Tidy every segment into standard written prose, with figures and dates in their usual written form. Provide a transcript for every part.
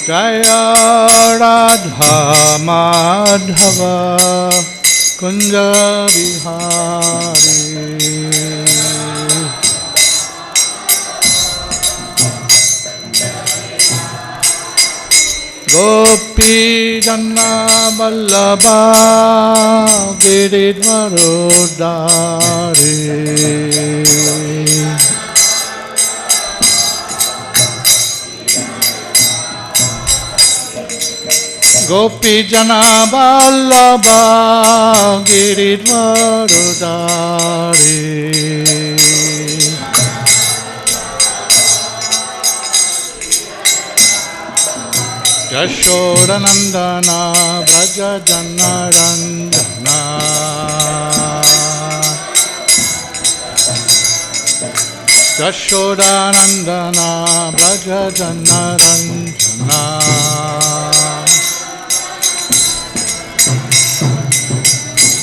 Jaya Radha Madhava Kunja Bihari. Gopi Janna Vallabha Giridvarodari. Gopi Jana Vallabha Giridvarodari. Yashodanandana Braja Janarandana. Yashodanandana Braja Janarandana.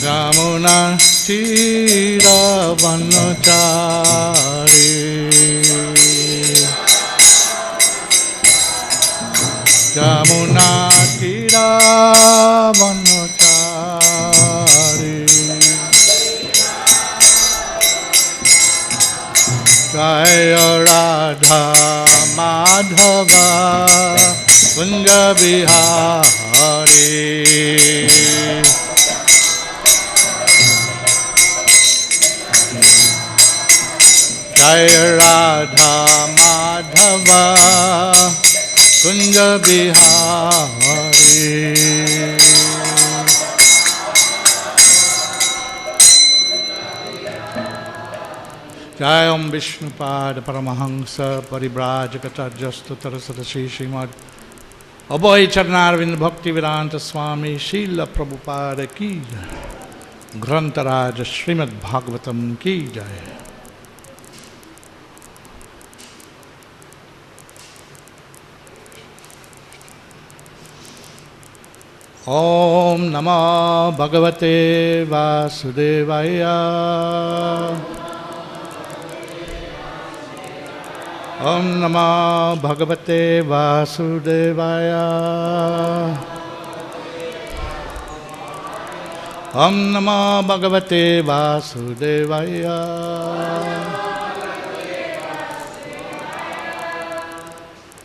Jamuna Tira Vanachari. Jamuna Tira Vanachari. Jaya Radha Madhava Kunja Bihari. Jaya Radha Madhava Kunja Bihari. Jai Om Vishnupad Paramahansa Paribrajakachajastu Tarasadashi Srimad Abhay Charnarvind Bhakti Vedanta Swami Srila Prabhupada Ki Jai. Grantaraja Srimad Bhagavatam Ki Jai. Om Namo Bhagavate Vasudevaya. Om Namo Bhagavate Vasudevaya. Om Namo Bhagavate Vasudevaya.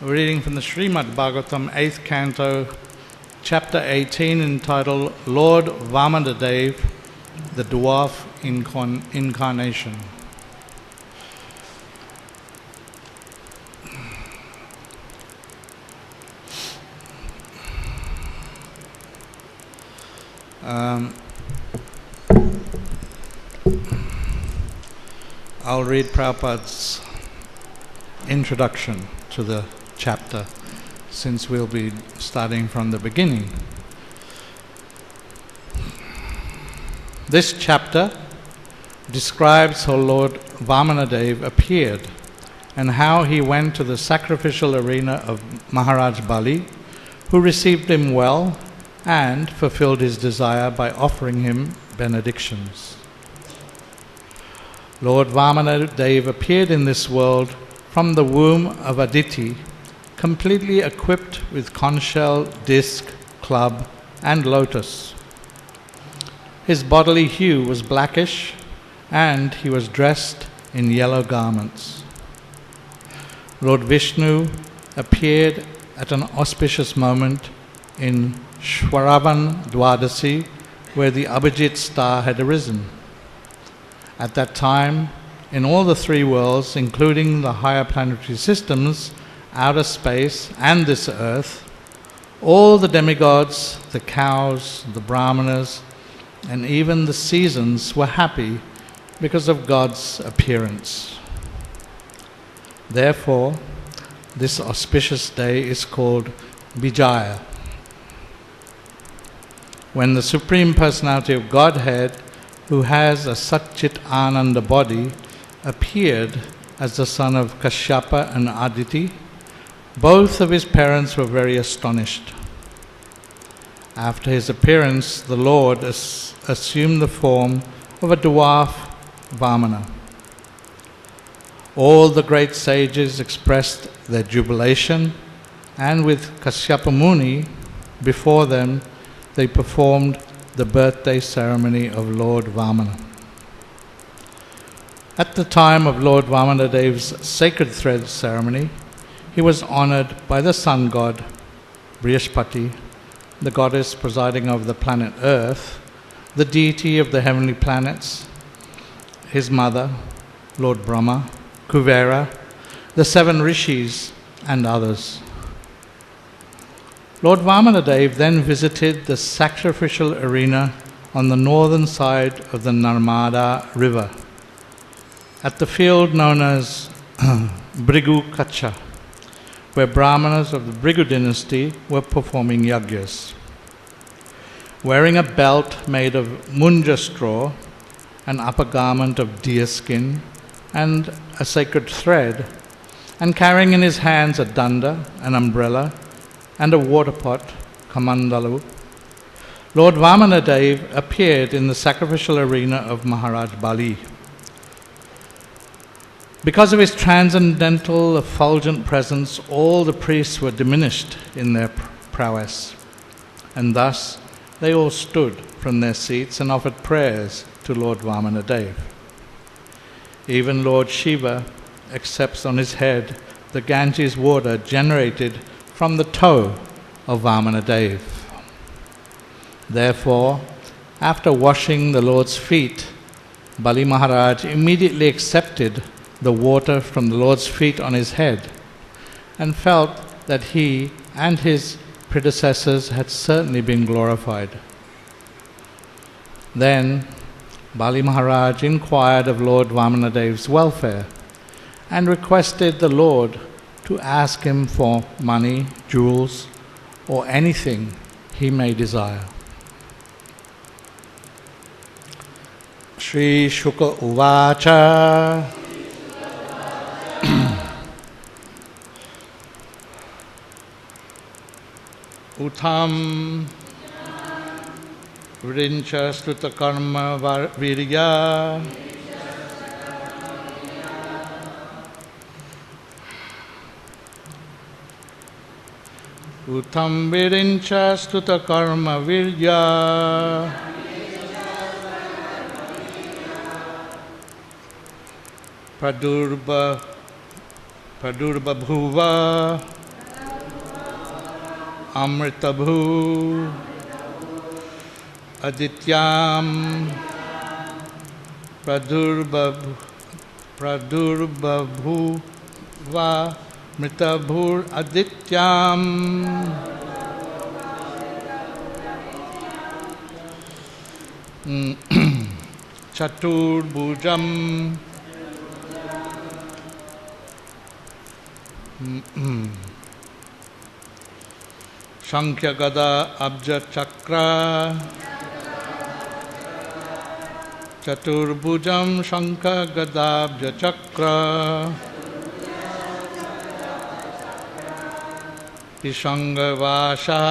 Reading from the Srimad Bhagavatam, 8th Canto, Chapter 18, entitled Lord Vamanadev, the Dwarf Incarnation. I'll read Prabhupada's introduction to the chapter, since we'll be starting from the beginning. This chapter describes how Lord Vamanadev appeared and how he went to the sacrificial arena of Maharaj Bali, who received him well and fulfilled his desire by offering him benedictions. Lord Vamanadev appeared in this world from the womb of Aditi, completely equipped with conch shell, disc, club, and lotus. His bodily hue was blackish, and he was dressed in yellow garments. Lord Vishnu appeared at an auspicious moment in Shwaravan Dwadasi, where the Abhijit star had arisen. At that time, in all the three worlds, including the higher planetary systems, outer space, and this earth, all the demigods, the cows, the brahmanas, and even the seasons were happy because of God's appearance. Therefore, this auspicious day is called Vijaya, when the Supreme Personality of Godhead, who has a Satchit Ananda body, appeared as the son of Kashyapa and Aditi. Both of his parents were very astonished. After his appearance, the Lord assumed the form of a dwarf Vamana. All the great sages expressed their jubilation and with Kashyapa Muni before them, they performed the birthday ceremony of Lord Vamana. At the time of Lord Vamanadev's sacred thread ceremony, he was honored by the sun god, Brihaspati, the goddess presiding over the planet Earth, the deity of the heavenly planets, his mother, Lord Brahma, Kuvera, the 7 rishis, and others. Lord Vamanadev then visited the sacrificial arena on the northern side of the Narmada river, at the field known as Brigu Kacha, where Brahmanas of the Brigu dynasty were performing yagyas. Wearing a belt made of munja straw, an upper garment of deer skin, and a sacred thread, and carrying in his hands a danda, an umbrella, and a water pot, kamandalu, Lord Vamanadev appeared in the sacrificial arena of Maharaj Bali. Because of his transcendental, effulgent presence, all the priests were diminished in their prowess, and thus they all stood from their seats and offered prayers to Lord Vamanadev. Even Lord Shiva accepts on his head the Ganges water generated from the toe of Vamanadev. Therefore, after washing the Lord's feet, Bali Maharaj immediately accepted the water from the Lord's feet on his head and felt that he and his predecessors had certainly been glorified. Then Bali Maharaj inquired of Lord Vamanadev's welfare and requested the Lord to ask him for money, jewels, or anything he may desire. Shri Shuka Uvacha Utham Vrincha Stuta Karma Virya Utham Virincha Stuta Karma Virya Pradurba Bhuva Amritabhu Adityam Pradurbabhuva Mritabhur Adityam Chaturbhujam Sankhya Gada Abja Chakra Chaturbhujam Shankha Gada Abja Chakra Pishanga Vasha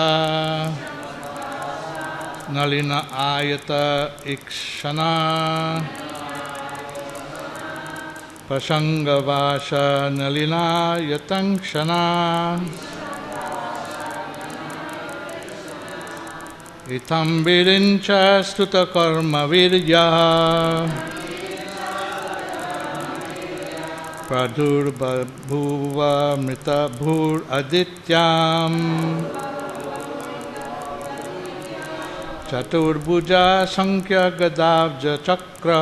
Nalina Ayata Ikshana Pashanga Vasha Nalina Yatanshana Itam Virincha Stuta Karma Virya Pradurbabhuva Mritabhur Adityam Chaturbhuja Sankhya Gadavja Chakra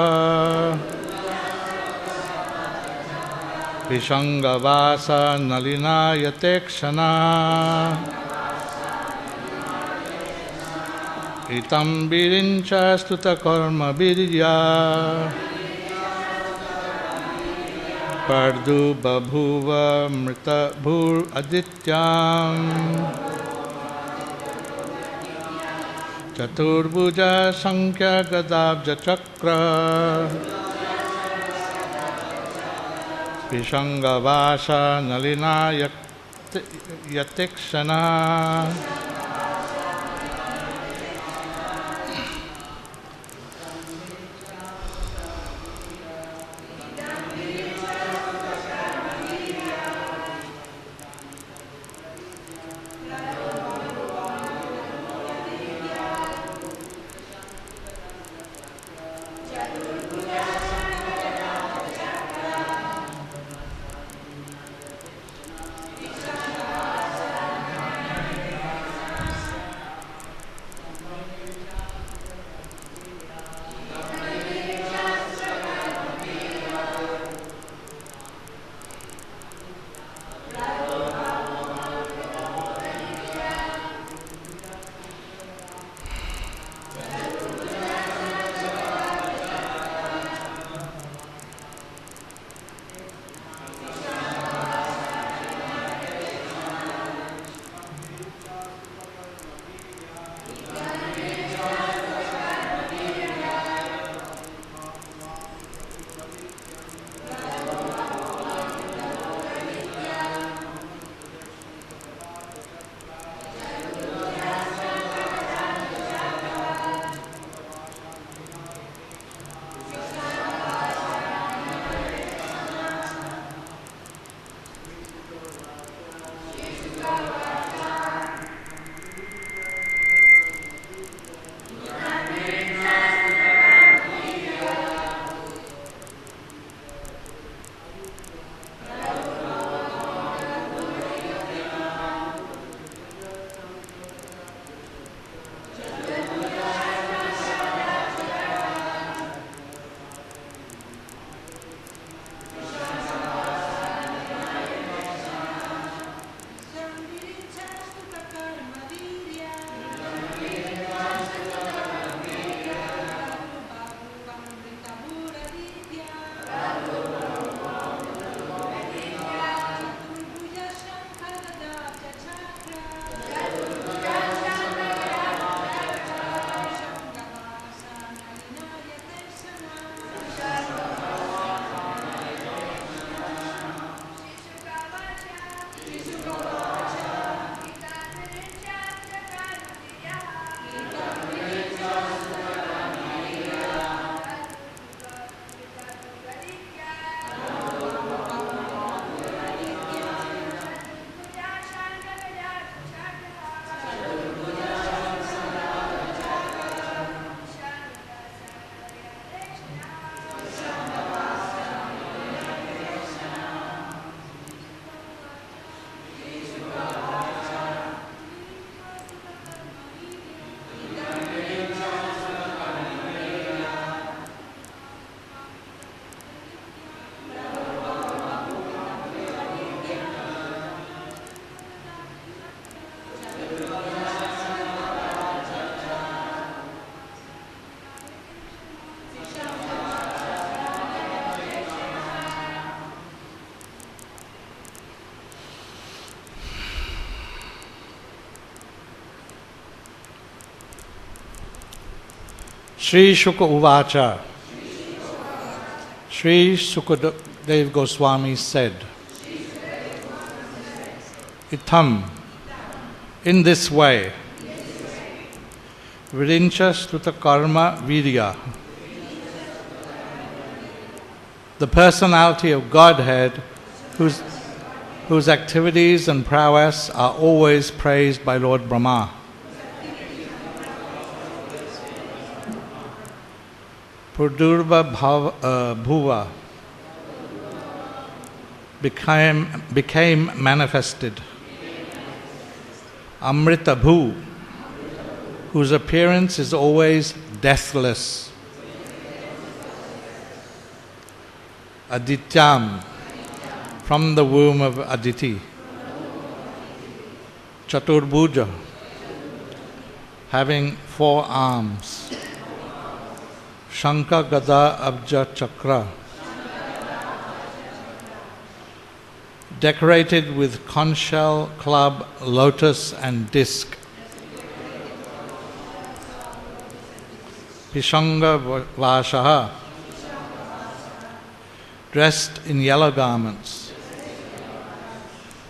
Vishanga Vasa Nalina Yatekshana Itam Virincha Stuta Karma Virya Pardu Babhuva Mrita Bhur Adityam Chaturbhuja Sankhya Gadabja Chakra Vishanga Vasa Nalina Yatekshana Sri Shuka Uvacha. Sri Sukadev Goswami said, Itam, in this way, Virincha Stuta Karma Virya, the personality of Godhead, whose activities and prowess are always praised by Lord Brahma. Pradurva Bhuva became manifested. Amrita Bhu, whose appearance is always deathless. Adityam, from the womb of Aditi. Chaturbhuja, having 4 arms. Shankha Gada Abja Chakra, decorated with conch shell, club, lotus and disc. Pishanga Vashaha, dressed in yellow garments.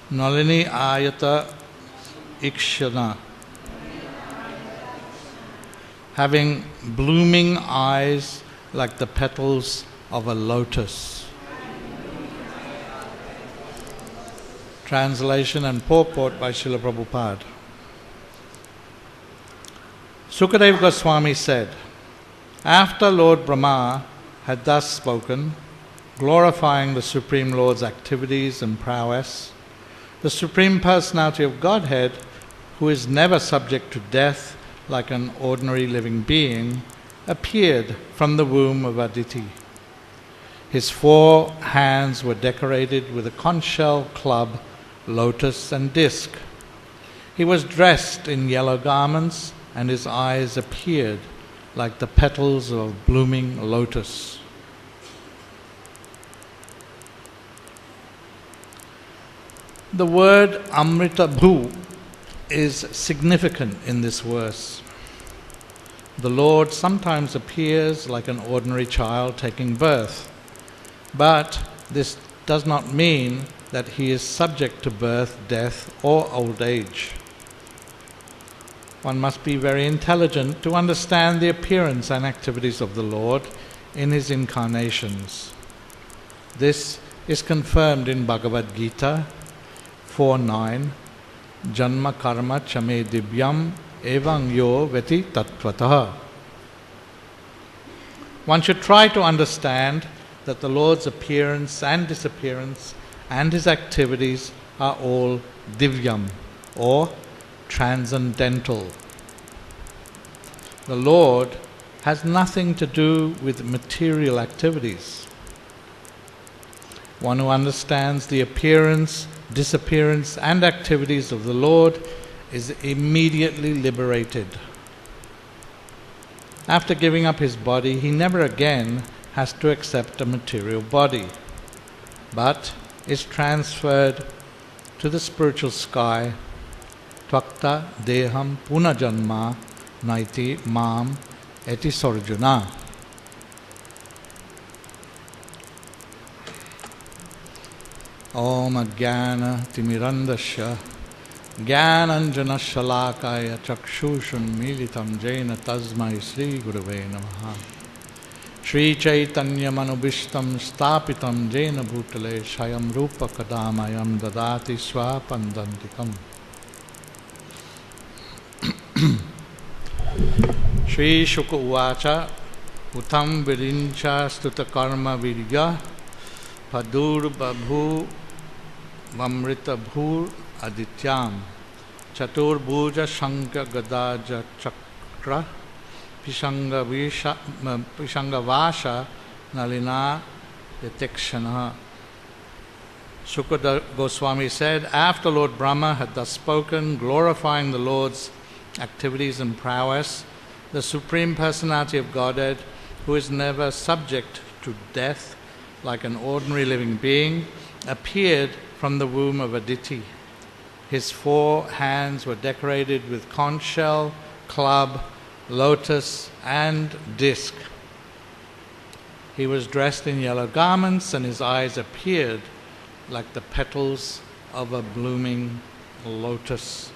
Nalini Ayata Ikshana, having blooming eyes like the petals of a lotus. Translation and purport by Srila Prabhupada. Sukadeva Goswami said, after Lord Brahma had thus spoken, glorifying the Supreme Lord's activities and prowess, the Supreme Personality of Godhead, who is never subject to death like an ordinary living being, appeared from the womb of Aditi. His 4 hands were decorated with a conch shell, club, lotus and disc. He was dressed in yellow garments, and his eyes appeared like the petals of a blooming lotus. The word Amrita Bhu is significant in this verse. The Lord sometimes appears like an ordinary child taking birth, but this does not mean that he is subject to birth, death or old age. One must be very intelligent to understand the appearance and activities of the Lord in his incarnations. This is confirmed in Bhagavad Gita 4:9, Janma karma chame divyam evang yo veti tattvataha. One should try to understand that the Lord's appearance and disappearance and his activities are all divyam, or transcendental. The Lord has nothing to do with material activities. One who understands the appearance, disappearance and activities of the Lord is immediately liberated. After giving up his body, he never again has to accept a material body, but is transferred to the spiritual sky. Tvakta deham punajanma naiti mam eti sorjuna. Om Ajnana Timirandasya Jnananjana Shalakaya Chakshushun Militam Jena Tasmai Sri Gurave Namaha. Sri Chaitanya Manubhishtam Stapitam Jena Bhutale Shayam Rupa Kadamayam Dadati Swapandantikam. Sri Shuka Uvacha Utam Virincha Stuta Karma Virya Padur Babhu Vamrita Bhur Adityam Chatur Bhuja Shankha Gadaja Chakra Pishanga Vasha Nalina Detekshana. Sukadeva Goswami said, after Lord Brahma had thus spoken, glorifying the Lord's activities and prowess, the Supreme Personality of Godhead, who is never subject to death like an ordinary living being, appeared from the womb of Aditi. His 4 hands were decorated with conch shell, club, lotus, and disk. He was dressed in yellow garments, and his eyes appeared like the petals of a blooming lotus.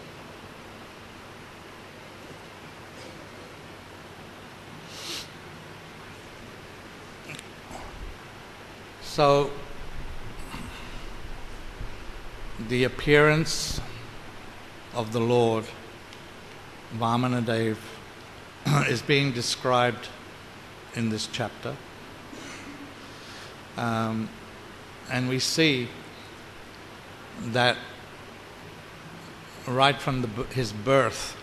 So, the appearance of the Lord, Vamanadev, is being described in this chapter. And we see that right from his birth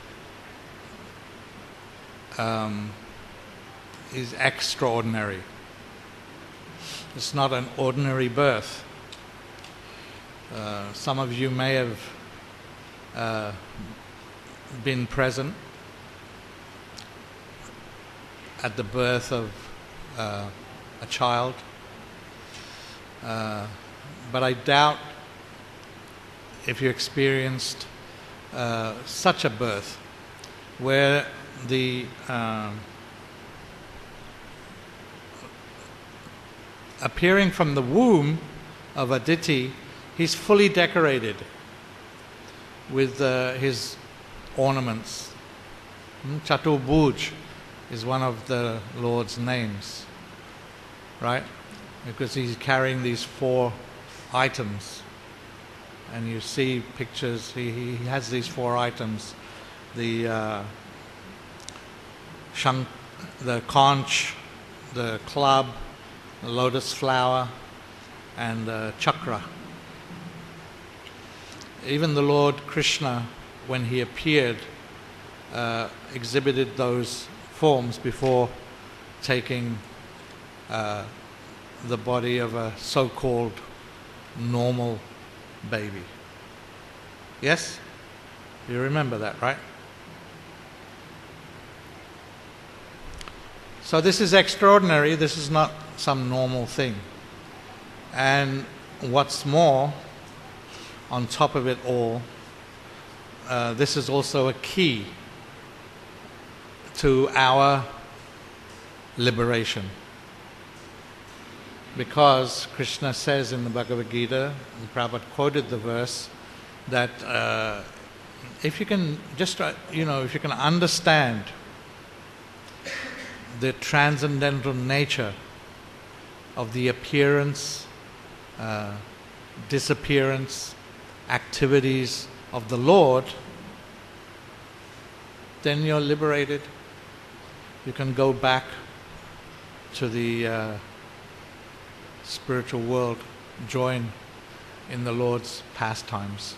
is extraordinary. It's not an ordinary birth. Some of you may have been present at the birth of a child, but I doubt if you experienced such a birth where the appearing from the womb of Aditi, he's fully decorated with his ornaments. Chatubhuj is one of the Lord's names, right? Because he's carrying these 4 items. And you see pictures, he has these 4 items. The conch, the club, the lotus flower, and the chakra. Even the Lord Krishna, when he appeared, exhibited those forms before taking the body of a so-called normal baby. Yes? You remember that, right? So this is extraordinary. This is not some normal thing. And what's more, on top of it all, this is also a key to our liberation. Because Krishna says in the Bhagavad Gita, and Prabhupada quoted the verse, that if you can just, if you can understand the transcendental nature of the appearance, disappearance, activities of the Lord, then you're liberated. You can go back to the spiritual world, join in the Lord's pastimes.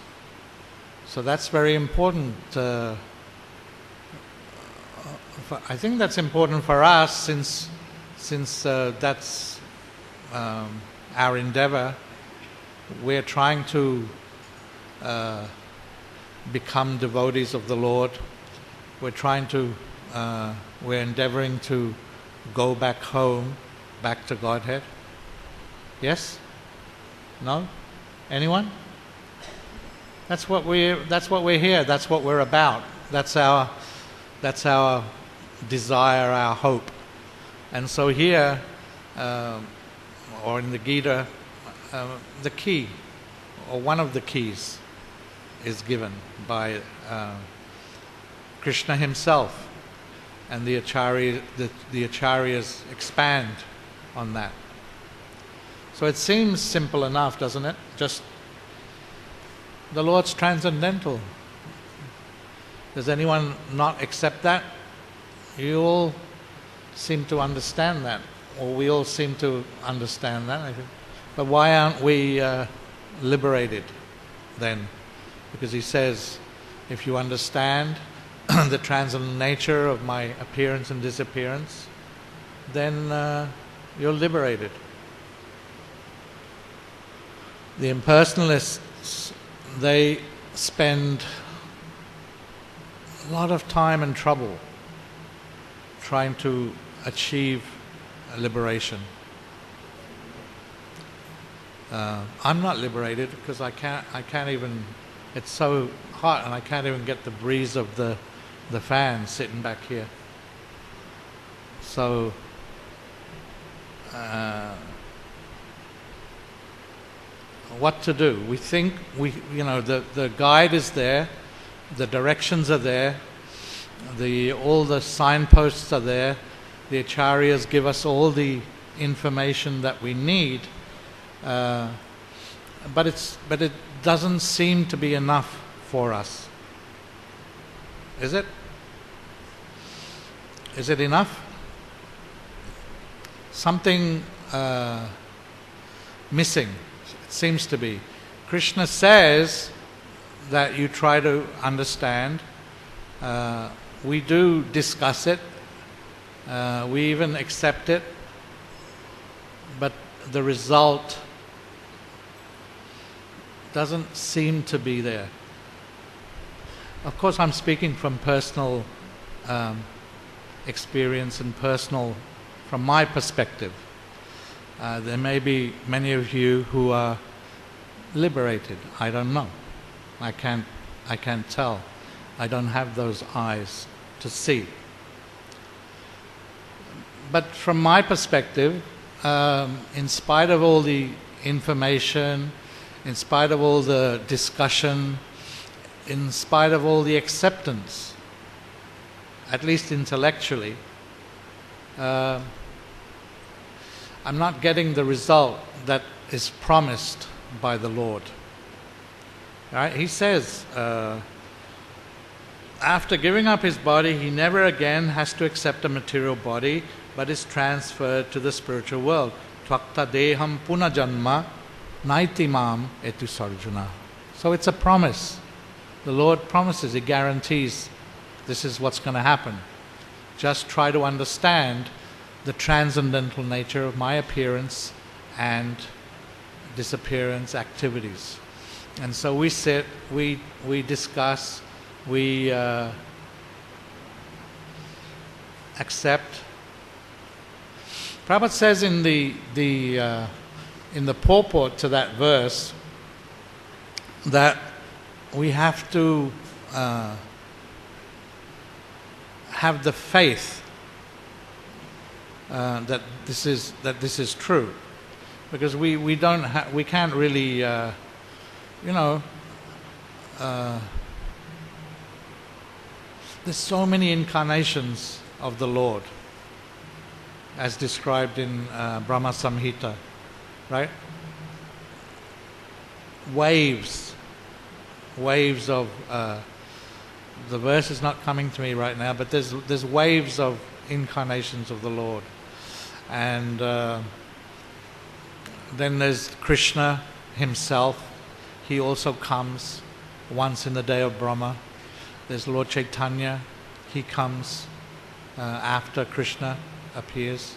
So that's very important. I think that's important for us since that's our endeavor. We're trying to become devotees of the Lord. We're endeavoring to go back home, back to Godhead. Yes? No? Anyone? That's what we're here. That's what we're about. That's our desire, our hope. And so here, or in the Gita, the key, or one of the keys, is given by Krishna himself, and the acharyas expand on that. So it seems simple enough, doesn't it? Just the Lord's transcendental. Does anyone not accept that? You all seem to understand that, or we all seem to understand that, I think. But why aren't we liberated then? Because he says, if you understand the transcendental nature of my appearance and disappearance, then you're liberated. The impersonalists, they spend a lot of time and trouble trying to achieve a liberation. I'm not liberated because I can't even, it's so hot and I can't even get the breeze of the fan sitting back here. So, what to do? We think the guide is there, the directions are there, all the signposts are there, the acharyas give us all the information that we need, but it doesn't seem to be enough for us. Is it? Is it enough? Something missing, it seems to be. Krishna says that you try to understand. We do discuss it. We even accept it. But the result doesn't seem to be there. Of course, I'm speaking from personal experience and from my perspective. There may be many of you who are liberated. I don't know. I can't tell. I don't have those eyes to see. But from my perspective, in spite of all the information, in spite of all the discussion, in spite of all the acceptance, at least intellectually, I'm not getting the result that is promised by the Lord. Right? He says, after giving up his body, he never again has to accept a material body, but is transferred to the spiritual world. Tvakta deham punajanma naitimam etu sarjuna. So it's a promise. The Lord promises, He guarantees this is what's going to happen. Just try to understand the transcendental nature of my appearance and disappearance activities. And so we sit, we discuss, we accept. Prabhupada says in the purport to that verse that we have to have the faith that this is true, because we can't really there's so many incarnations of the Lord as described in Brahma Samhita, right? Waves of the verse is not coming to me right now, but there's waves of incarnations of the Lord. And then there's Krishna himself. He also comes once in the day of Brahma. There's Lord Chaitanya. He comes after Krishna appears.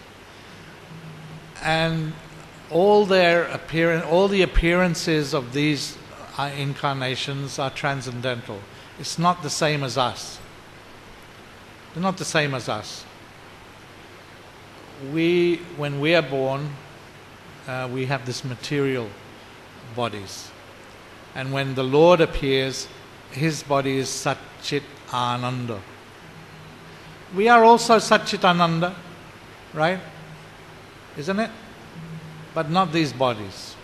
And all the appearances of these incarnations are transcendental. It's not the same as us. They're not the same as us. When we are born, we have this material bodies. And when the Lord appears, His body is Satchit Ananda. We are also Satchit Ananda, right? Isn't it? But not these bodies.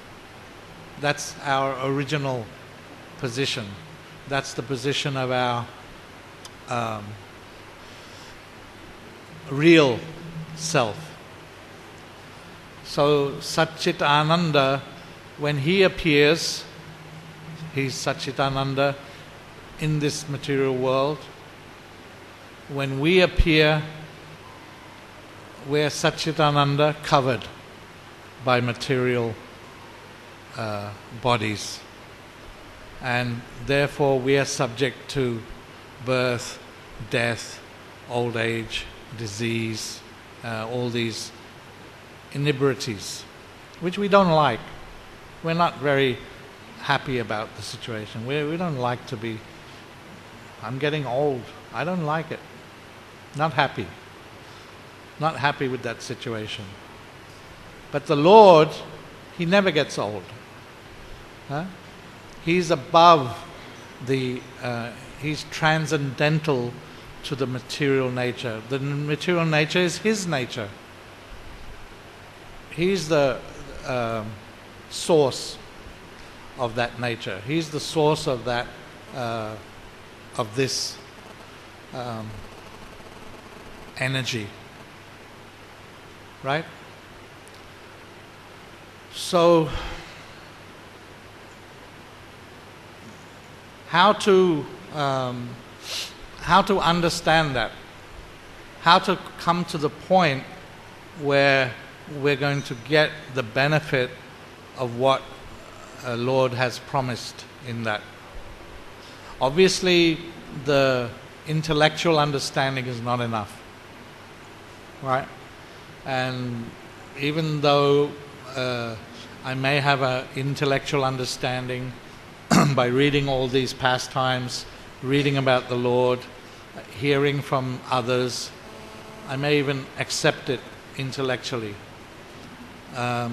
That's our original position. That's the position of our real self. So Satchit Ananda, when He appears, He's Satchit Ananda in this material world. When we appear, we're Satchit Ananda covered by material bodies. And therefore we are subject to birth, death, old age, disease, all these inebrities, which we don't like. We're not very happy about the situation. We don't like to be, I'm getting old. I don't like it. Not happy. Not happy with that situation. But the Lord, He never gets old. Huh? He's above He's transcendental to the material nature. The material nature is his nature. He's the source of that nature. He's the source of that, of this energy. Right? So, how to understand that? How to come to the point where we're going to get the benefit of what Lord has promised in that? Obviously, the intellectual understanding is not enough, right? And even though I may have an intellectual understanding by reading all these pastimes, reading about the Lord, hearing from others, I may even accept it intellectually. But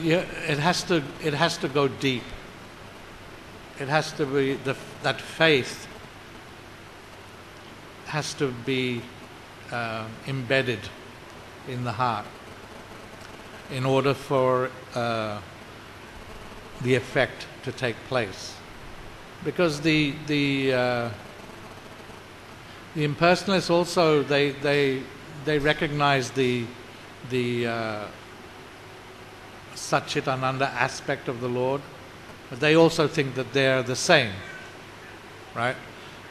it has to go deep. It has to be that faith has to be embedded in the heart in order for the effect to take place. Because the impersonalists also they recognize the Satchitananda aspect of the Lord, but they also think that they're the same, right?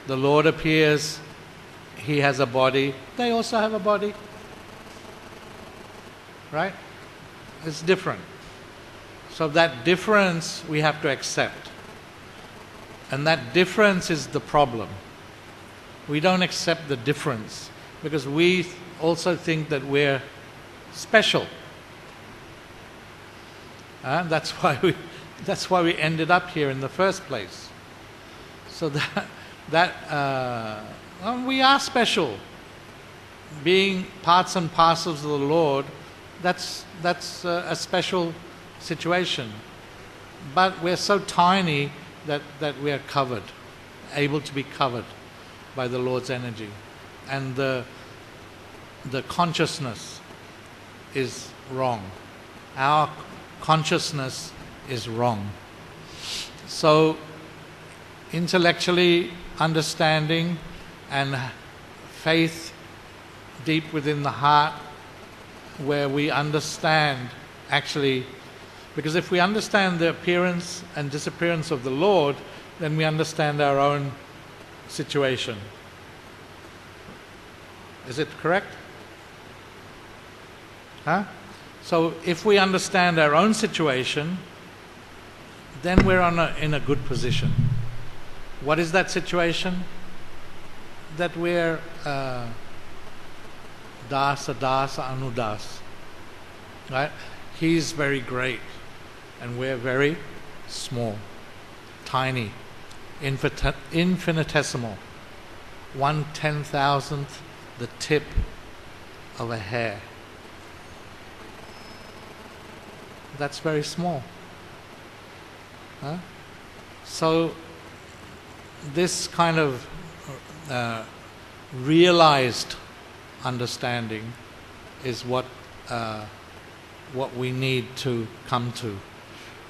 The Lord appears, he has a body, they also have a body, right? It's different. So that difference we have to accept. And that difference is the problem. We don't accept the difference because we also think that we're special. That's why we ended up here in the first place. So we are special. Being parts and parcels of the Lord, that's a special situation. But we're so tiny that we are covered, able to be covered by the Lord's energy. And the consciousness is wrong. Our consciousness is wrong. So intellectually understanding and faith deep within the heart, where we understand actually, because if we understand the appearance and disappearance of the Lord, then we understand our own situation. Is it correct? So if we understand our own situation, then we're in a good position. What is that situation? That we're dasa anudas, right? He's very great and we're very small, tiny, infinitesimal, 1/10,000th the tip of a hair. That's very small. So this kind of realized understanding is what we need to come to,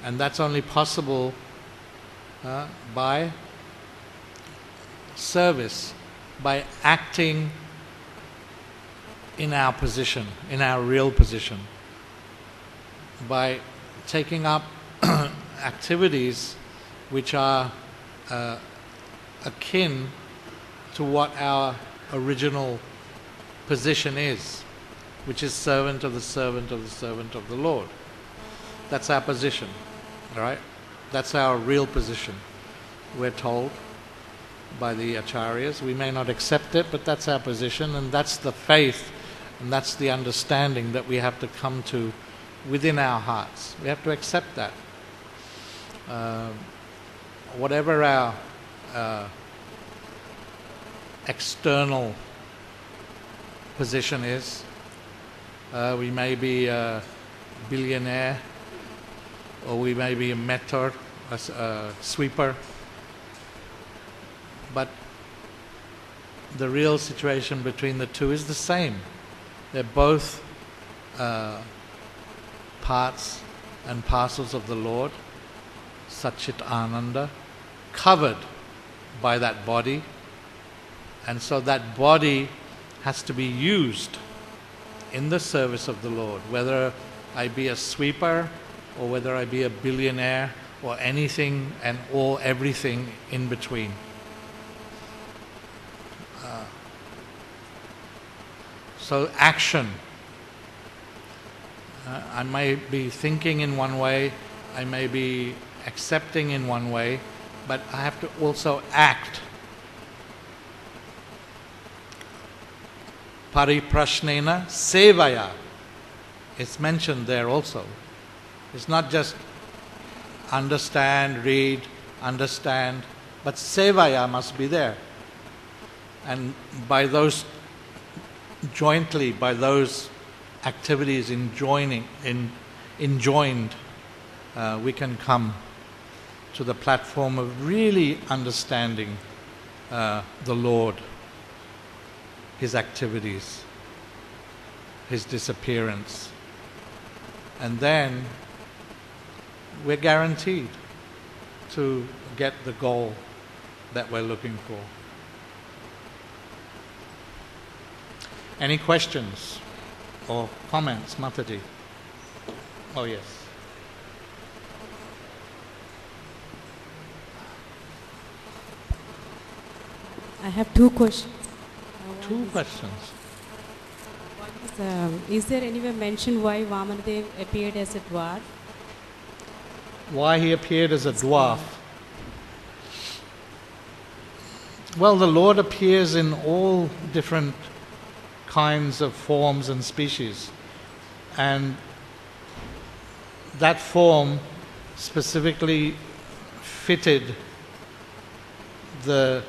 and that's only possible by service, by acting in our position, in our real position, by taking up activities which are akin to what our original position is, which is servant of the servant of the servant of the Lord. That's our position, all right? That's our real position. We're told by the acharyas. We may not accept it, but that's our position, and that's the faith, and that's the understanding that we have to come to within our hearts. We have to accept that. Whatever our external position is, we may be a billionaire, or we may be a mentor, a sweeper, but the real situation between the two is the same. They're both parts and parcels of the Lord, Satchit Ananda, covered by that body, and so that body has to be used in the service of the Lord, whether I be a sweeper or whether I be a billionaire or anything and or everything in between. So action. I may be thinking in one way, I may be accepting in one way, but I have to also act. Pariprashnena sevaya. It's mentioned there also. It's not just understand, read, understand, but sevaya must be there. And by those jointly, by those activities enjoined, we can come to the platform of really understanding the Lord, His activities, His disappearance. And then we're guaranteed to get the goal that we're looking for. Any questions or comments, Mataji? Oh yes. I have two questions. Two questions. One is there anywhere mentioned why Vamanadev appeared as a dwarf? Why he appeared as a dwarf? Well, the Lord appears in all different kinds of forms and species, and that form specifically fitted the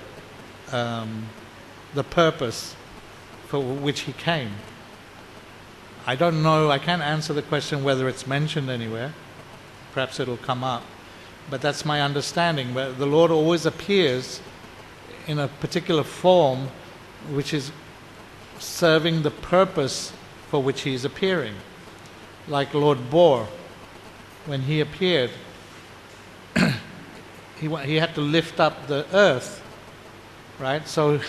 purpose for which he came. I don't know, I can't answer the question whether it's mentioned anywhere. Perhaps it'll come up, but that's my understanding. But the Lord always appears in a particular form which is serving the purpose for which he is appearing. Like Lord Bohr, when he appeared, he had to lift up the earth, right? So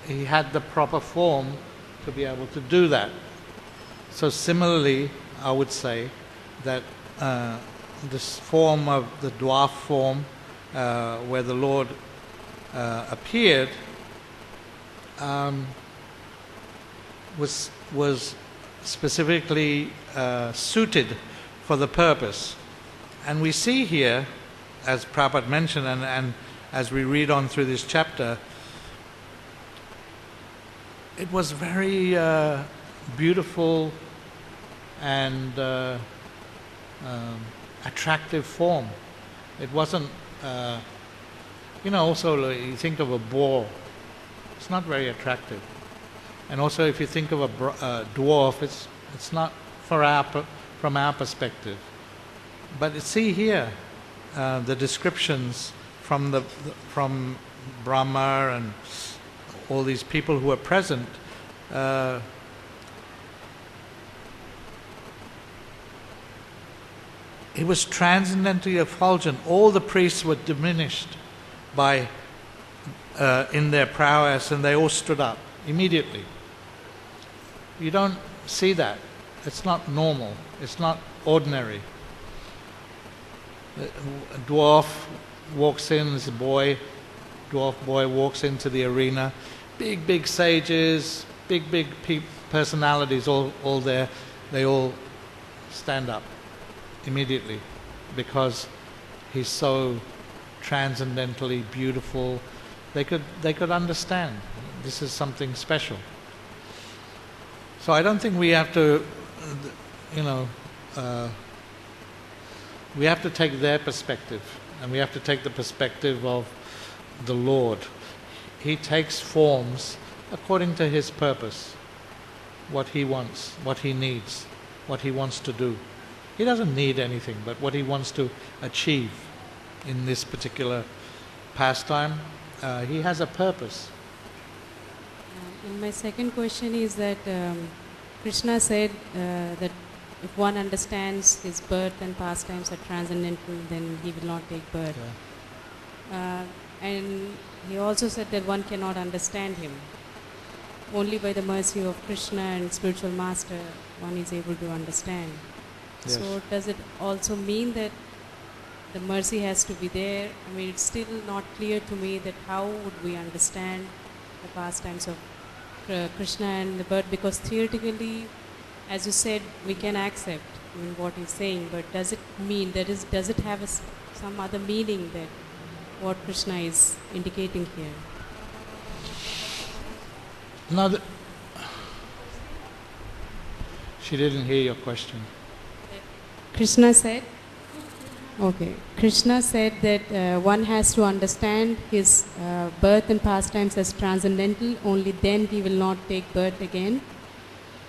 he had the proper form to be able to do that. So similarly, I would say that this form of the dwarf form, where the Lord appeared, was specifically suited for the purpose. And we see here, as Prabhupada mentioned, and as we read on through this chapter, it was very beautiful and attractive form. It wasn't, also you think of a boar, it's not very attractive. And also if you think of a dwarf, it's not from our perspective. But see here, the descriptions from Brahma and all these people who are present, it was transcendently effulgent. All the priests were diminished by in their prowess, and they all stood up immediately. You don't see that. It's not normal. It's not ordinary. A dwarf walks in, this dwarf boy walks into the arena. Big sages, big personalities all there. They all stand up immediately because he's so transcendentally beautiful. They could understand this is something special. So I don't think we have to, we have to take their perspective, and we have to take the perspective of the Lord. He takes forms according to His purpose, what He wants, what He needs, what He wants to do. He doesn't need anything but what He wants to achieve in this particular pastime, he has a purpose. And my second question is that Krishna said that if one understands his birth and pastimes are transcendental, then he will not take birth. Yeah. And he also said that one cannot understand him. Only by the mercy of Krishna and spiritual master one is able to understand. Yes. So does it also mean that the mercy has to be there? I mean, it's still not clear to me that how would we understand the pastimes of Krishna and the birth, because theoretically, as you said, we can accept what he's saying, but does it mean does it have some other meaning that what Krishna is indicating here? No, she didn't hear your question. Krishna said that one has to understand his birth and pastimes as transcendental, only then he will not take birth again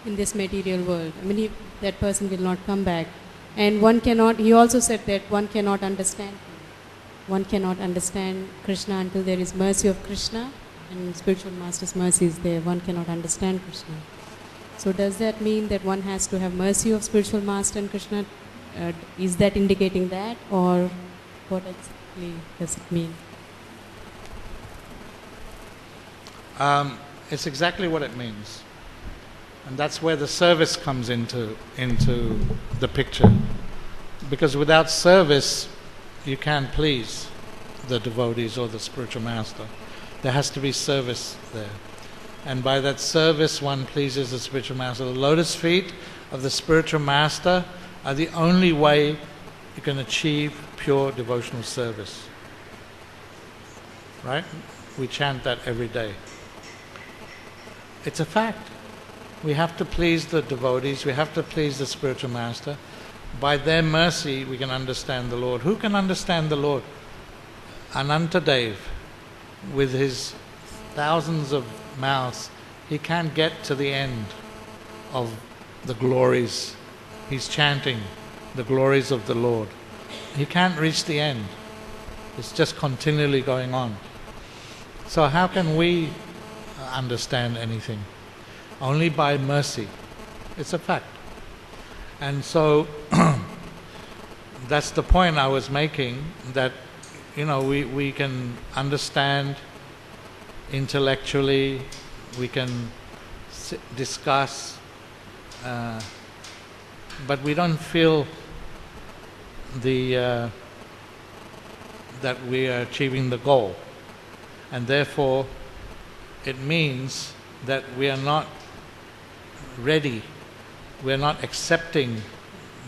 in this material world. I mean, that person will not come back. And he also said that one cannot understand him. One cannot understand Krishna until there is mercy of Krishna and spiritual master's mercy is there. One cannot understand Krishna. So does that mean that one has to have mercy of spiritual master and Krishna? Is that indicating that, or what exactly does it mean? It's exactly what it means. And that's where the service comes into the picture. Because without service, you can't please the devotees or the spiritual master. There has to be service there. And by that service, one pleases the spiritual master. The lotus feet of the spiritual master are the only way you can achieve pure devotional service. Right? We chant that every day. It's a fact. We have to please the devotees, we have to please the spiritual master. By their mercy, we can understand the Lord. Who can understand the Lord? Anantadev, with his thousands of mouths, he can't get to the end of the glories. He's chanting the glories of the Lord. He can't reach the end. It's just continually going on. So how can we understand anything? Only by mercy. It's a fact. And so that's the point I was making, that we can understand intellectually, we can discuss, but we don't feel that we are achieving the goal. And therefore it means that we are not ready, we're not accepting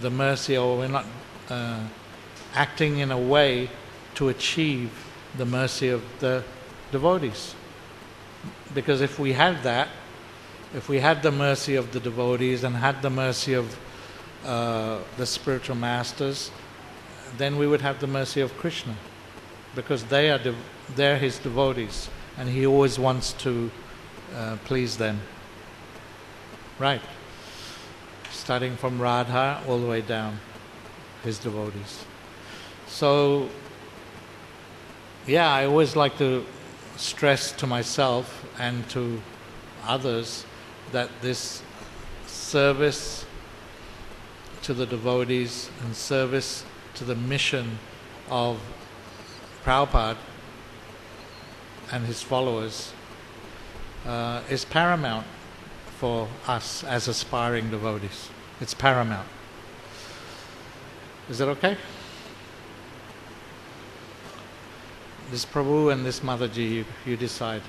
the mercy, or we're not acting in a way to achieve the mercy of the devotees. Because if we had that, if we had the mercy of the devotees and had the mercy of the spiritual masters, then we would have the mercy of Krishna, because they're his devotees and he always wants to please them. Right. Starting from Radha all the way down, his devotees. So, I always like to stress to myself and to others that this service to the devotees and service to the mission of Prabhupada and his followers is paramount for us as aspiring devotees. It's paramount. Is that okay? This Prabhu and this Mataji, you decide.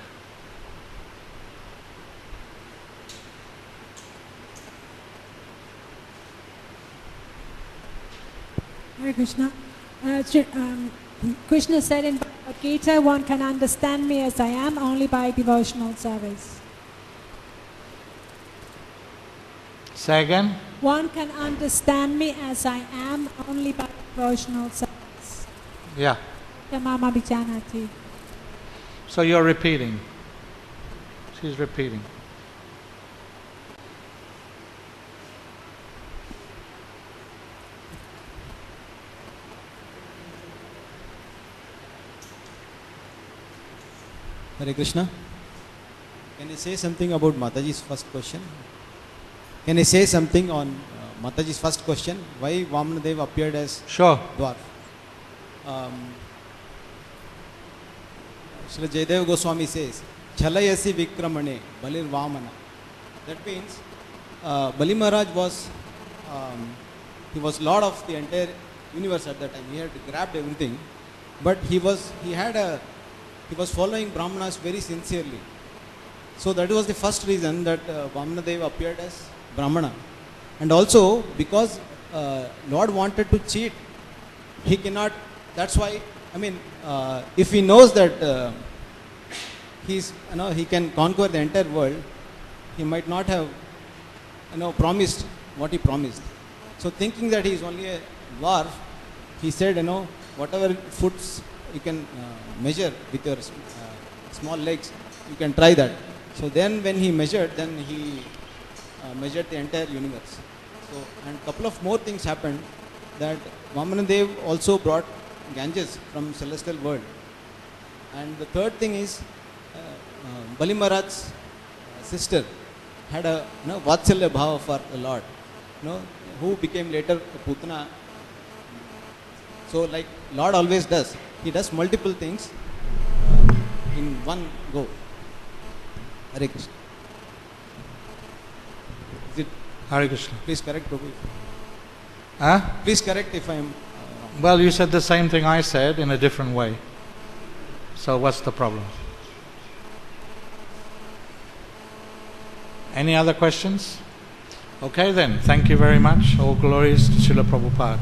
Hare Krishna. Krishna said in Bhagavad Gita, one can understand me as I am only by devotional service. Say again? One can understand me as I am only by devotional service. Yeah. Mama Vijanati. So you're repeating. She's repeating. Hare Krishna. Can I say something about Mataji's first question? Can I say something on Mataji's first question? Why Vamanadev appeared as Sure. dwarf? Srila Jayadeva Goswami says, Chalayasi Vikramane Balir Vamana. That means Bali Maharaj was he was lord of the entire universe at that time. He had grabbed everything, but he was following Brahmanas very sincerely. So that was the first reason that Vamanadev appeared as Brahmana. And also because Lord wanted to cheat, he cannot. That's why, I mean, if he knows that he can conquer the entire world, he might not have promised what he promised. So thinking that he is only a dwarf, he said, whatever foods you can measure with your small legs, you can try that. So then when he measured, then he measured the entire universe. So, and couple of more things happened, that Vamanadev also brought Ganges from celestial world. And the third thing is, Bali Maharaj's sister had a Vatsalya Bhava for the Lord, who became later Putana. So like Lord always does, he does multiple things in one go. Hare Krishna. Is it? Hare Krishna. Please correct, Prabhu. Huh? Please correct if I am wrong. Well, you said the same thing I said in a different way. So what's the problem? Any other questions? Okay then, thank you very much. All glories to Srila Prabhupada.